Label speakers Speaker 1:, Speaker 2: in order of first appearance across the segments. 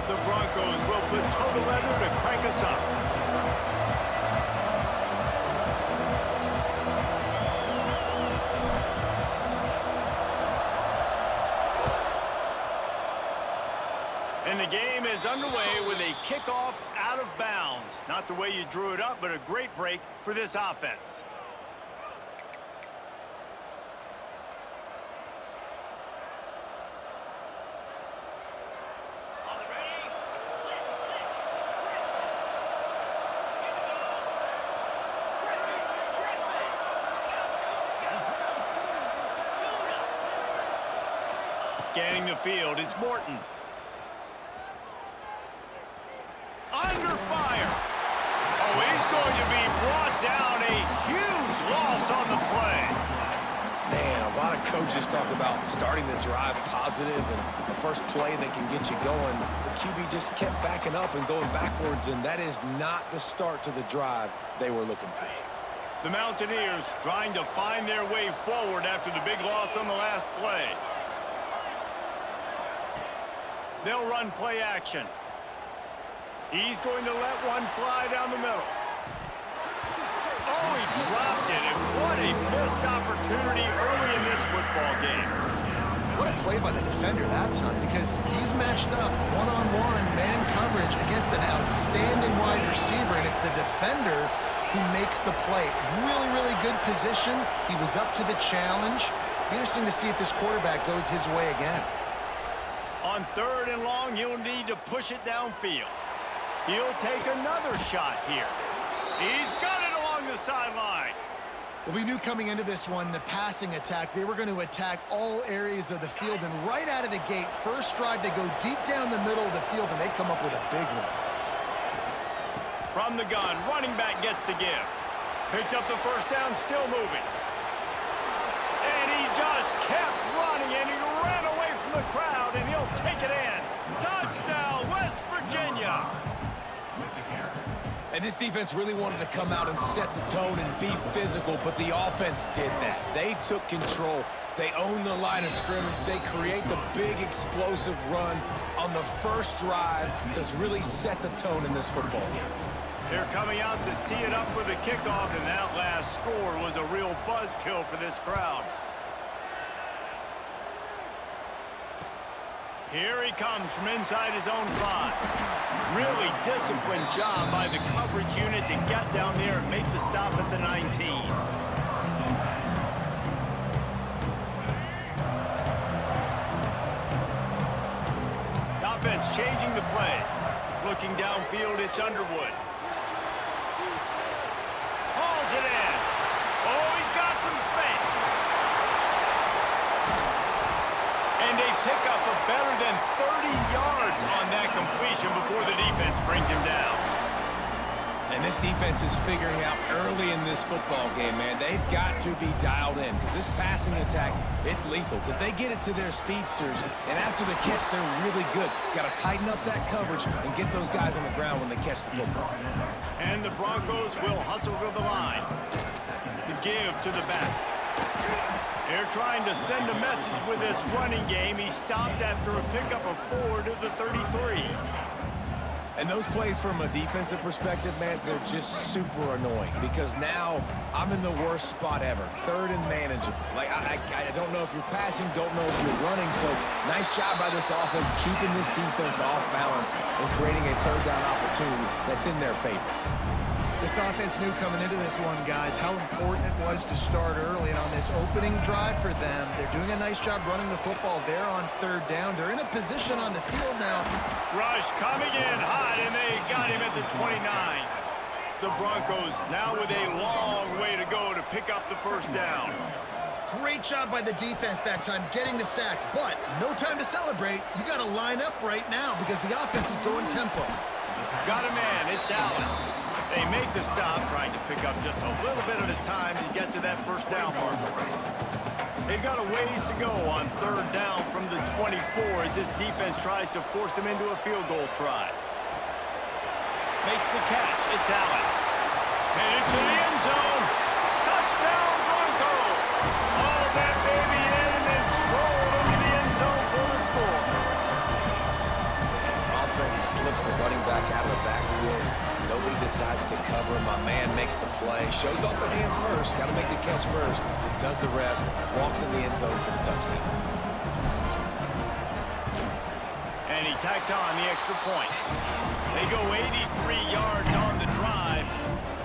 Speaker 1: The Broncos will put total leather to crank us up. And the game is underway with a kickoff out of bounds. Not the way you drew it up, but a great break for this offense. Scanning the field, it's Morton. Under fire. Oh, he's going to be brought down. A huge loss on the play.
Speaker 2: Man, a lot of coaches talk about starting the drive positive and the first play that can get you going. The QB just kept backing up and going backwards, and that is not the start to the drive they were looking for.
Speaker 1: The Mountaineers trying to find their way forward after the big loss on the last play. They'll run play action. He's going to let one fly down the middle. Oh, he dropped it, and what a missed opportunity early in this football game.
Speaker 3: What a play by the defender that time, because he's matched up one-on-one man coverage against an outstanding wide receiver, and it's the defender who makes the play. Really, really good position. He was up to the challenge. Be interesting to see if this quarterback goes his way again.
Speaker 1: On 3rd and long, he'll need to push it downfield. He'll take another shot here. He's got it along the sideline.
Speaker 3: Well, we knew coming into this one, the passing attack, they were going to attack all areas of the field, and right out of the gate, first drive, they go deep down the middle of the field, and they come up with a big one.
Speaker 1: From the gun, running back gets to give. Picks up the first down, still moving. And he just kept running, and he ran away from the crowd, and he'll take it in. Touchdown, West Virginia.
Speaker 2: And this defense really wanted to come out and set the tone and be physical, but the offense did that. They took control. They owned the line of scrimmage. They create the big explosive run on the first drive to really set the tone in this football game.
Speaker 1: They're coming out to tee it up for the kickoff, and that last score was a real buzzkill for this crowd. Here he comes from inside his own 5. Really disciplined job by the coverage unit to get down there and make the stop at the 19. The offense changing the play. Looking downfield, it's Underwood. Hauls it in. Oh, he's got some space. And they pick up a better than 30 yards on that completion before the defense brings him down.
Speaker 2: And this defense is figuring out early in this football game, man. They've got to be dialed in because this passing attack, it's lethal because they get it to their speedsters, and after the catch, they're really good. Got to tighten up that coverage and get those guys on the ground when they catch the football.
Speaker 1: And the Broncos will hustle to the line. The give to the back. They're trying to send a message with this running game. He stopped after a pickup of 4 to the 33.
Speaker 2: And those plays from a defensive perspective, man, they're just super annoying because now I'm in the worst spot ever. 3rd and manageable. Like, I don't know if you're passing, don't know if you're running. So nice job by this offense keeping this defense off balance and creating a 3rd down opportunity that's in their favor.
Speaker 3: This offense knew coming into this one, guys, how important it was to start early. And on this opening drive for them, they're doing a nice job running the football there on 3rd down. They're in a position on the field now.
Speaker 1: Rush coming in hot, and they got him at the 29. The Broncos now with a long way to go to pick up the first down.
Speaker 3: Great job by the defense that time, getting the sack. But no time to celebrate. You got to line up right now because the offense is going tempo.
Speaker 1: Got a man, it's Allen. They make the stop, trying to pick up just a little bit at a time to get to that first down marker. They've got a ways to go on 3rd down from the 24 as this defense tries to force them into a field goal try. Makes the catch. It's Allen. Headed to the end zone. Touchdown, Broncos. All that baby in and then
Speaker 2: decides to cover. My man makes the play. Shows off the hands first. Got to make the catch first. Does the rest. Walks in the end zone for the touchdown.
Speaker 1: And he tacks on the extra point. They go 83 yards on the drive,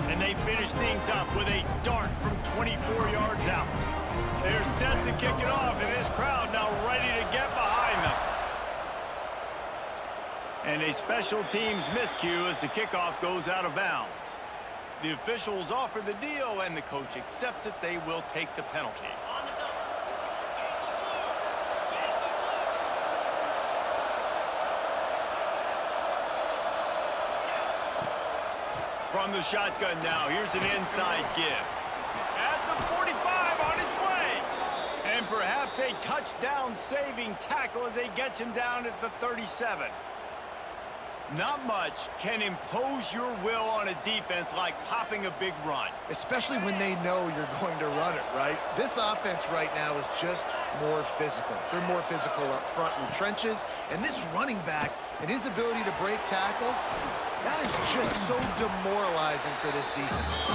Speaker 1: and they finish things up with a dart from 24 yards out. They're set to kick it off, and this crowd now ready to get behind them. And a special teams miscue as the kickoff goes out of bounds. The officials offer the deal, and the coach accepts it. They will take the penalty. From the shotgun now, here's an inside give. At the 45 on his way. And perhaps a touchdown-saving tackle as they get him down at the 37. Not much can impose your will on a defense like popping a big run.
Speaker 3: Especially when they know you're going to run it, right? This offense right now is just more physical. They're more physical up front in the trenches. And this running back and his ability to break tackles, that is just so demoralizing for this defense.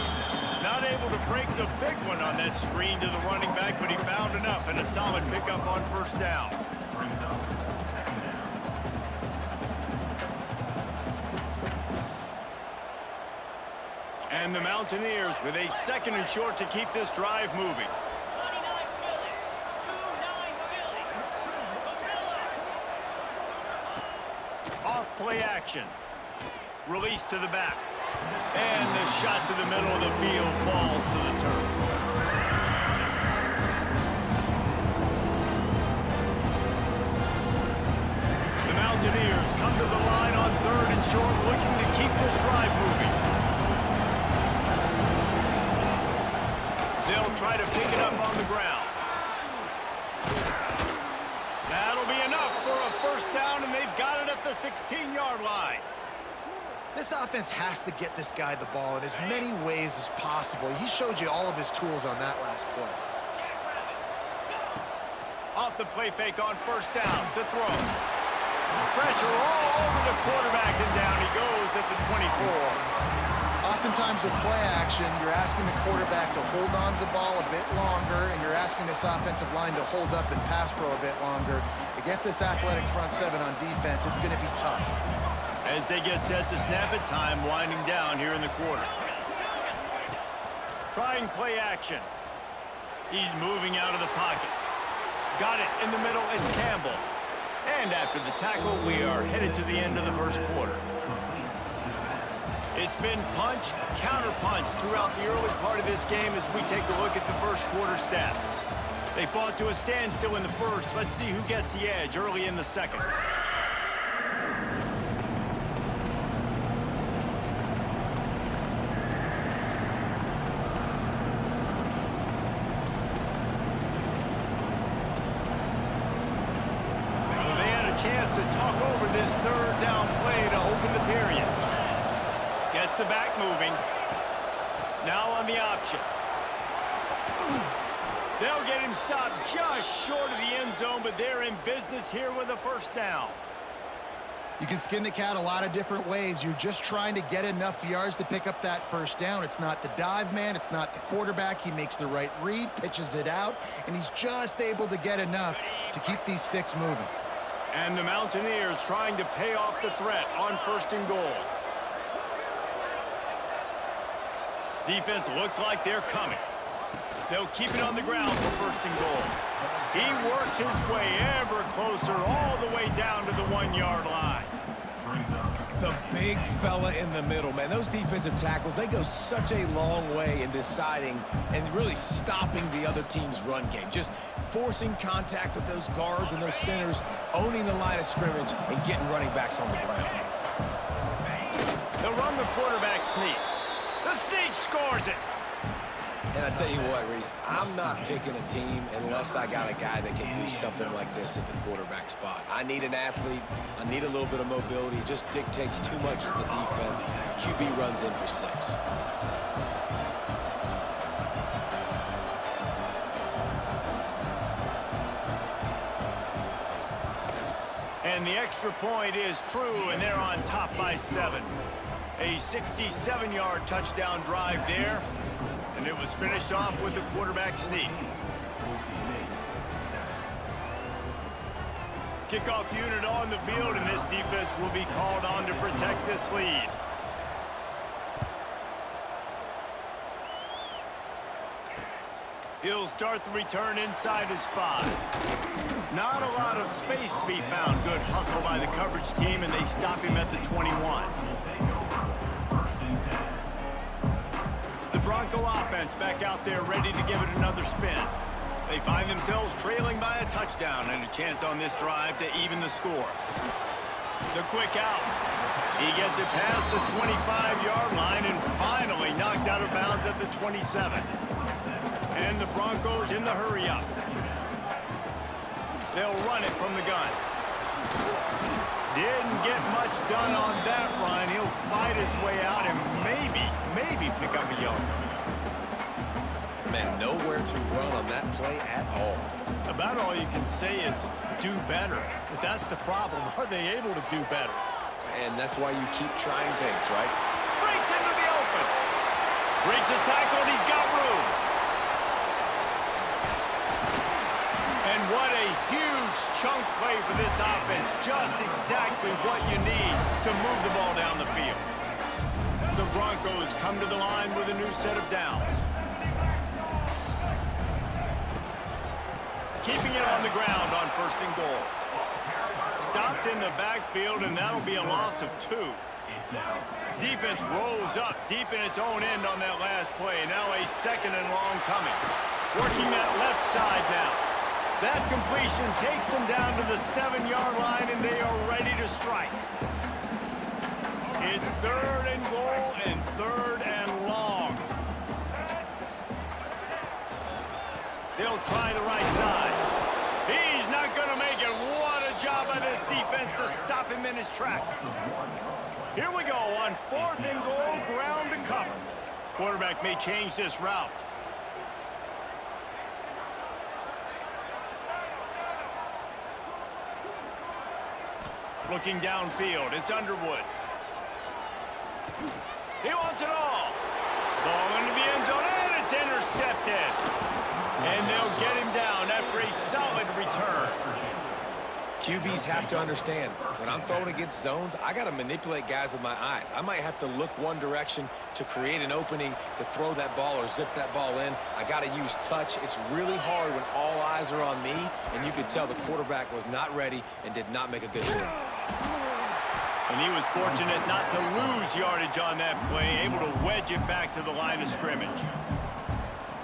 Speaker 1: Not able to break the big one on that screen to the running back, but he found enough and a solid pickup on first down. And the Mountaineers with a second and short to keep this drive moving. Off play action. Release to the back. And the shot to the middle of the field falls to the turf. The Mountaineers come to the line on third and short, looking to keep this drive moving. They'll try to pick it up on the ground. That'll be enough for a first down, and they've got it at the 16-yard line.
Speaker 3: This offense has to get this guy the ball in as many ways as possible. He showed you all of his tools on that last play.
Speaker 1: Off the play fake on first down to throw. Pressure all over the quarterback, and down he goes at the 24.
Speaker 3: Oftentimes with play action, you're asking the quarterback to hold on to the ball a bit longer, and you're asking this offensive line to hold up and pass pro a bit longer. Against this athletic front seven on defense, it's going to be tough.
Speaker 1: As they get set to snap it, time winding down here in the quarter. Trying play action. He's moving out of the pocket. Got it in the middle, it's Campbell. And after the tackle, we are headed to the end of the first quarter. It's been punch, counter-punch throughout the early part of this game as we take a look at the first quarter stats. They fought to a standstill in the first. Let's see who gets the edge early in the second. So they had a chance to talk over this third down play to open the period. Gets the back moving. Now on the option. They'll get him stopped just short of the end zone, but they're in business here with a first down.
Speaker 3: You can skin the cat a lot of different ways. You're just trying to get enough yards to pick up that first down. It's not the dive man. It's not the quarterback. He makes the right read, pitches it out, and he's just able to get enough to keep these sticks moving.
Speaker 1: And the Mountaineers trying to pay off the threat on first and goal. Defense looks like they're coming. They'll keep it on the ground for first and goal. He works his way ever closer all the way down to the 1-yard line.
Speaker 2: The big fella in the middle, man. Those defensive tackles, they go such a long way in deciding and really stopping the other team's run game. Just forcing contact with those guards and those centers, owning the line of scrimmage, and getting running backs on the ground.
Speaker 1: They'll run the quarterback sneak. The sneak scores it.
Speaker 2: And I tell you what, Reese, I'm not picking a team unless I got a guy that can do something like this at the quarterback spot. I need an athlete. I need a little bit of mobility. It just dictates too much to the defense. QB runs in for 6. And the extra point is true, and they're on top by 7.
Speaker 1: A 67-yard touchdown drive there, and it was finished off with a quarterback sneak. Kickoff unit on the field, and this defense will be called on to protect this lead. He'll start the return inside his 5. Not a lot of space to be found. Good hustle by the coverage team, and they stop him at the 21. The Bronco offense back out there ready to give it another spin. They find themselves trailing by a touchdown and a chance on this drive to even the score. The quick out. He gets it past the 25-yard line and finally knocked out of bounds at the 27. And the Broncos in the hurry-up. They'll run it from the gun. Didn't get much done on that run. He'll fight his way out and maybe pick up a yard.
Speaker 2: Man, nowhere to run on that play at all.
Speaker 1: About all you can say is do better. But that's the problem. Are they able to do better?
Speaker 2: And that's why you keep trying things, right?
Speaker 1: Breaks into the open. Breaks a tackle and he's got room. And what a huge chunk play for this offense. Just exactly what you need to move the ball down the field. The Broncos come to the line with a new set of downs. Keeping it on the ground on 1st and goal. Stopped in the backfield, and that'll be a loss of 2. Defense rolls up deep in its own end on that last play. Now a 2nd and long coming. Working that left side now. That completion takes them down to the 7-yard line, and they are ready to strike. It's 3rd and goal and 3rd and long. They'll try the right side. He's not going to make it. What a job by this defense to stop him in his tracks. Here we go on 4th and goal, ground to cover. Quarterback may change this route. Looking downfield, it's Underwood. He wants it all. Ball into the end zone, and it's intercepted. And they'll get him down after a solid return.
Speaker 2: QBs have to understand, when I'm throwing against zones, I got to manipulate guys with my eyes. I might have to look one direction to create an opening to throw that ball or zip that ball in. I got to use touch. It's really hard when all eyes are on me, and you could tell the quarterback was not ready and did not make a good throw.
Speaker 1: And he was fortunate not to lose yardage on that play, able to wedge it back to the line of scrimmage.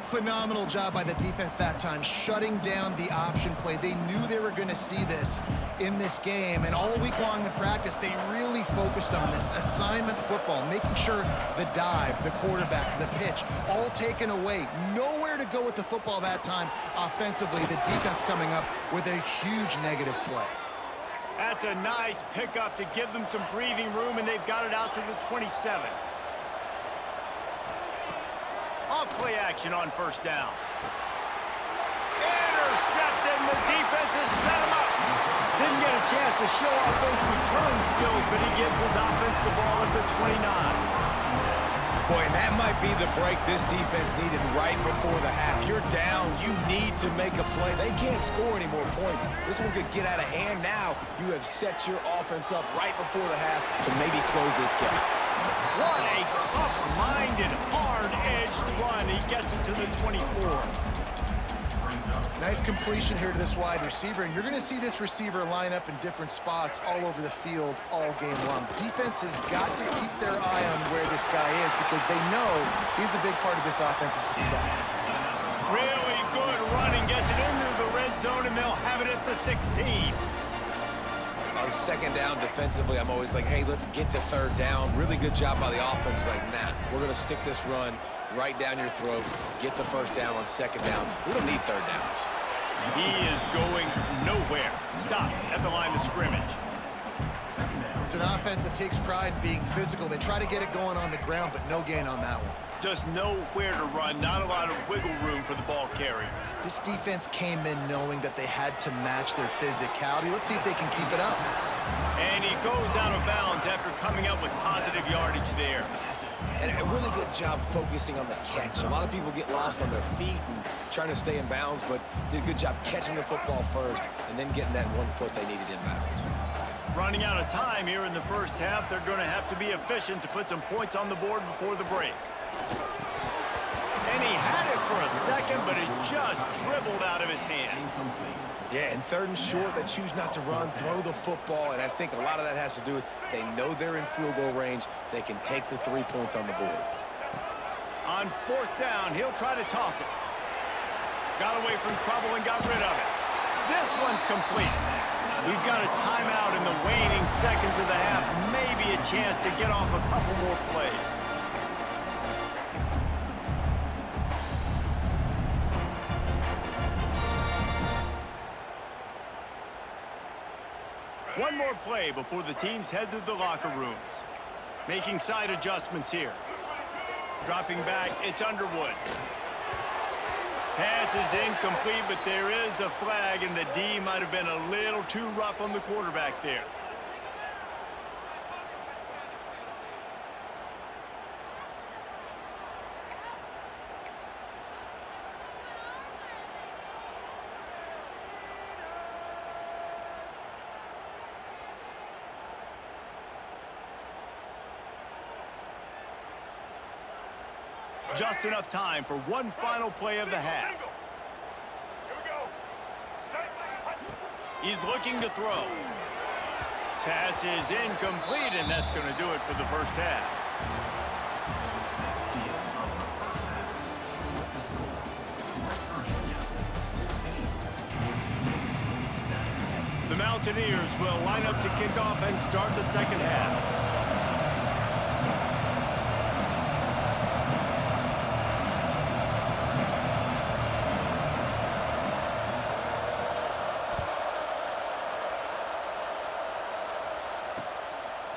Speaker 3: Phenomenal job by the defense that time, shutting down the option play. They knew they were going to see this in this game, and all week long in practice, they really focused on this assignment football, making sure the dive, the quarterback, the pitch, all taken away. Nowhere to go with the football that time offensively. The defense coming up with a huge negative play.
Speaker 1: That's a nice pickup to give them some breathing room, and they've got it out to the 27. Off play action on 1st down. Intercepted, and the defense has set him up. Didn't get a chance to show off those return skills, but he gives his offense the ball at the 29.
Speaker 2: Boy, and that might be the break this defense needed right before the half. You're down. You need to make a play. They can't score any more points. This one could get out of hand now. You have set your offense up right before the half to maybe close this gap.
Speaker 1: What a tough-minded, hard-edged run. He gets it to the 24.
Speaker 3: Nice completion here to this wide receiver, and you're going to see this receiver line up in different spots all over the field all game long. Defense has got to keep their eye on where this guy is because they know he's a big part of this offense's success.
Speaker 1: Really good running, gets it into the red zone, and they'll have it at the 16.
Speaker 2: On 2nd down defensively, I'm always like, hey, let's get to 3rd down. Really good job by the offense. It's like, nah, we're going to stick this run right down your throat, get the 1st down on 2nd down. We don't need 3rd downs.
Speaker 1: He is going nowhere. Stop at the line of scrimmage.
Speaker 3: It's an offense that takes pride in being physical. They try to get it going on the ground, but no gain on that one.
Speaker 1: Just nowhere to run, not a lot of wiggle room for the ball carrier.
Speaker 3: This defense came in knowing that they had to match their physicality. Let's see if they can keep it up.
Speaker 1: And he goes out of bounds after coming up with positive yardage there.
Speaker 2: And a really good job focusing on the catch. A lot of people get lost on their feet and trying to stay in bounds, but did a good job catching the football first and then getting that 1 foot they needed in bounds.
Speaker 1: Running out of time here in the first half, they're going to have to be efficient to put some points on the board before the break. And he had it for a second, but it just dribbled out of his hands.
Speaker 2: Yeah, and 3rd and short, they choose not to run, throw the football, and I think a lot of that has to do with they know they're in field goal range. They can take the 3 points on the board.
Speaker 1: On 4th down, he'll try to toss it. Got away from trouble and got rid of it. This one's complete. We've got a timeout in the waning seconds of the half. Maybe a chance to get off a couple more plays. One more play before the teams head to the locker rooms. Making side adjustments here. Dropping back, it's Underwood. Pass is incomplete, but there is a flag, and the D might have been a little too rough on the quarterback there. Just enough time for one final play of the half. He's looking to throw. Pass is incomplete, and that's going to do it for the first half. The Mountaineers will line up to kick off and start the second half.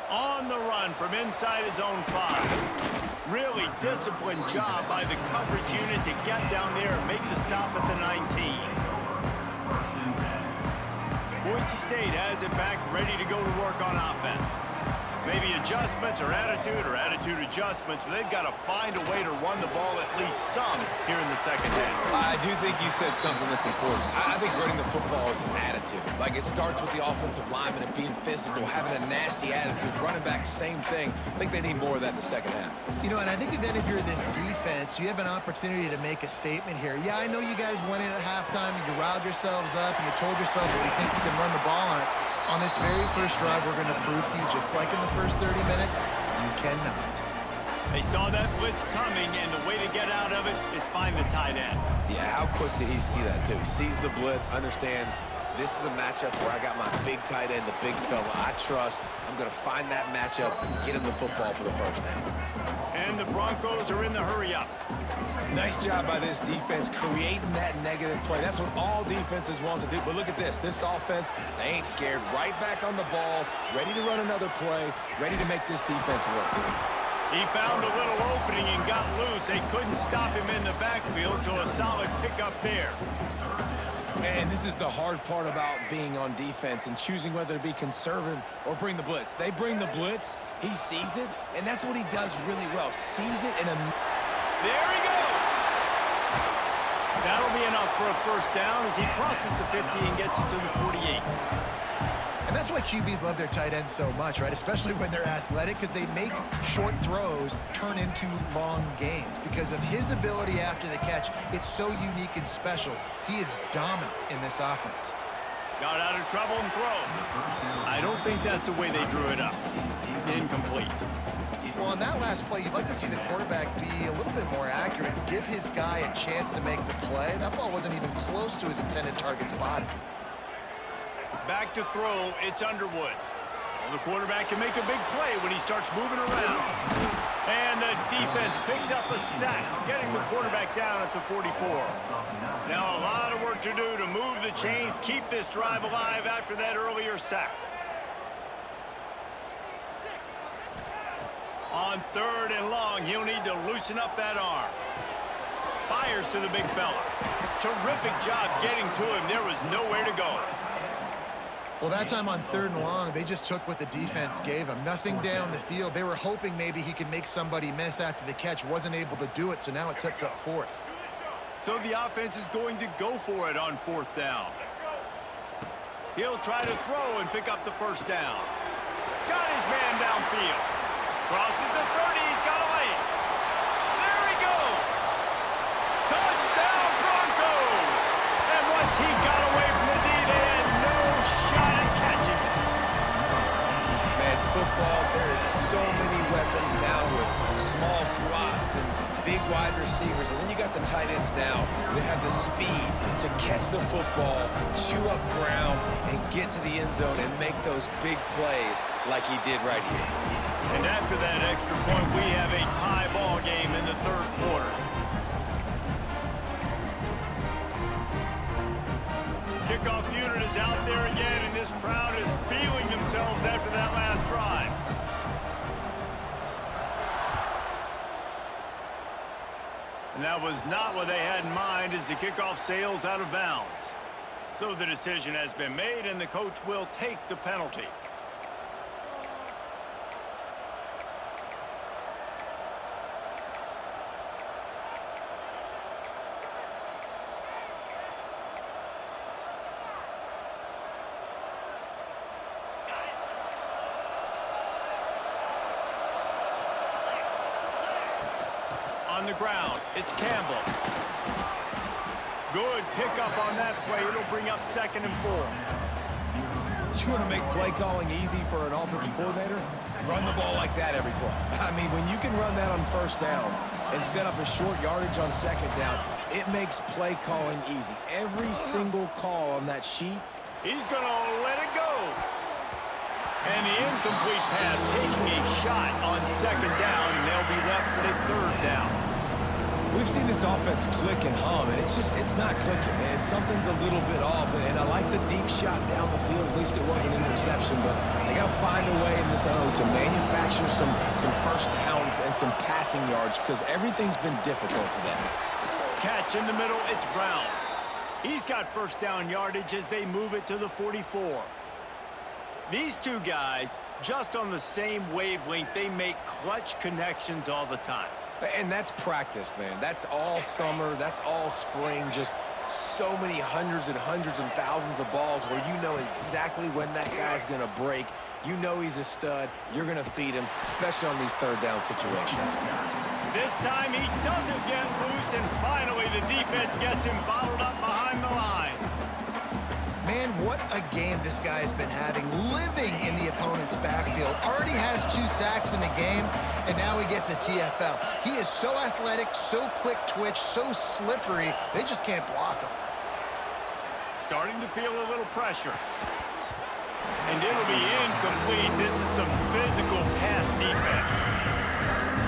Speaker 1: On the run from inside his own 5. Really disciplined job by the coverage unit to get down there and make the stop at the 19. Boise State has it back, ready to go to work on offense. Maybe adjustments or attitude adjustments, but they've got to find a way to run the ball at least some here in the second half.
Speaker 2: I do think you said something that's important. I think running the football is an attitude. Like, it starts with the offensive lineman and being physical, having a nasty attitude. Running back, same thing. I think they need more of that in the second half.
Speaker 3: You know, and I think then if you're this defense, you have an opportunity to make a statement here. Yeah, I know you guys went in at halftime and you riled yourselves up and you told yourself that you think you can run the ball on us. On this very first drive, we're going to prove to you, just like in the first 30 minutes, you cannot.
Speaker 1: They saw that blitz coming, and the way to get out of it is find the tight end.
Speaker 2: Yeah, how quick did he see that, too? Sees the blitz, understands this is a matchup where I got my big tight end, the big fella I trust. I'm going to find that matchup, get him the football for the first down.
Speaker 1: And the Broncos are in the hurry-up.
Speaker 2: Nice job by this defense creating that negative play. That's what all defenses want to do. But look at this. This offense, they ain't scared. Right back on the ball, ready to run another play, ready to make this defense work.
Speaker 1: He found a little opening and got loose. They couldn't stop him in the backfield, so a solid pickup there.
Speaker 2: And this is the hard part about being on defense and choosing whether to be conservative or bring the blitz. They bring the blitz, he sees it, and that's what he does really well. Sees it and
Speaker 1: there he goes! That'll be enough for a first down as he crosses the 50 and gets it to the 48.
Speaker 3: And that's why QBs love their tight ends so much, right? Especially when they're athletic, because they make short throws turn into long gains. Because of his ability after the catch, it's so unique and special. He is dominant in this offense.
Speaker 1: Got out of trouble and throws. I don't think that's the way they drew it up. Incomplete.
Speaker 3: Well, on that last play, you'd like to see the quarterback be a little bit more accurate and give his guy a chance to make the play. That ball wasn't even close to his intended target's body.
Speaker 1: Back to throw, it's Underwood. Well, the quarterback can make a big play when he starts moving around. And the defense picks up a sack, getting the quarterback down at the 44. Now a lot of work to do to move the chains, keep this drive alive after that earlier sack. On 3rd and long, he'll need to loosen up that arm. Fires to the big fella. Terrific job getting to him. There was nowhere to go.
Speaker 3: Well, that time on 3rd and long, they just took what the defense gave them. Nothing down the field. They were hoping maybe he could make somebody miss after the catch. Wasn't able to do it, so now it sets up 4th.
Speaker 1: So the offense is going to go for it on 4th down. He'll try to throw and pick up the first down. Got his man downfield. Crosses the 30. He's got a lane. There he goes. Touchdown, Broncos. And once he got away from the D, they had no shot at catching it.
Speaker 2: Man, football, there is so many weapons now with small slots and big wide receivers. And then you got the tight ends now that have the speed to catch the football, chew up ground, and get to the end zone and make those big plays like he did right here.
Speaker 1: And after that extra point, we have a tie ball game in the 3rd quarter. Kickoff unit is out there again, and this crowd is feeling themselves after that last drive. And that was not what they had in mind as the kickoff sails out of bounds. So the decision has been made, and the coach will take the penalty. On the ground, it's Campbell. Good pickup on that play. It'll bring up 2nd and 4.
Speaker 2: You want to make play calling easy for an offensive coordinator? Run the ball like that every play. I mean, when you can run that on 1st down and set up a short yardage on 2nd down, it makes play calling easy. Every single call on that sheet.
Speaker 1: He's going to let it go. And the incomplete pass taking a shot on 2nd down, and they'll be left with a 3rd down.
Speaker 2: We've seen this offense click and hum, and it's not clicking. And something's a little bit off, and I like the deep shot down the field. At least it wasn't an interception, but they got to find a way in this to manufacture some 1st downs and some passing yards because everything's been difficult today.
Speaker 1: Catch in the middle, it's Brown. He's got 1st down yardage as they move it to the 44. These two guys, just on the same wavelength, they make clutch connections all the time.
Speaker 2: And that's practiced, man. That's all summer. That's all spring. Just so many hundreds and thousands of balls where you know exactly when that guy's going to break. You know he's a stud. You're going to feed him, especially on these 3rd down situations.
Speaker 1: This time he doesn't get loose, and finally the defense gets him bottled up behind the line.
Speaker 3: Man, what a game this guy has been having, living in the opponent's backfield. Already has 2 sacks in the game, and now he gets a TFL. He is so athletic, so quick twitch, so slippery, they just can't block him.
Speaker 1: Starting to feel a little pressure. And it'll be incomplete. This is some physical pass defense.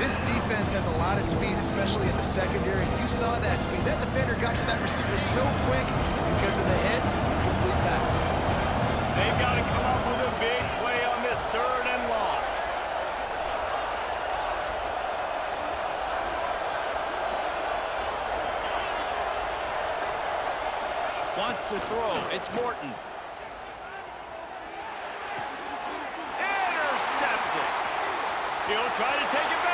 Speaker 3: This defense has a lot of speed, especially in the secondary. You saw that speed. That defender got to that receiver so quick because of the hit. Complete pass.
Speaker 1: They've got to come up with a big play on this 3rd and long. Wants to throw. It's Morton. Intercepted. He'll try to take it back.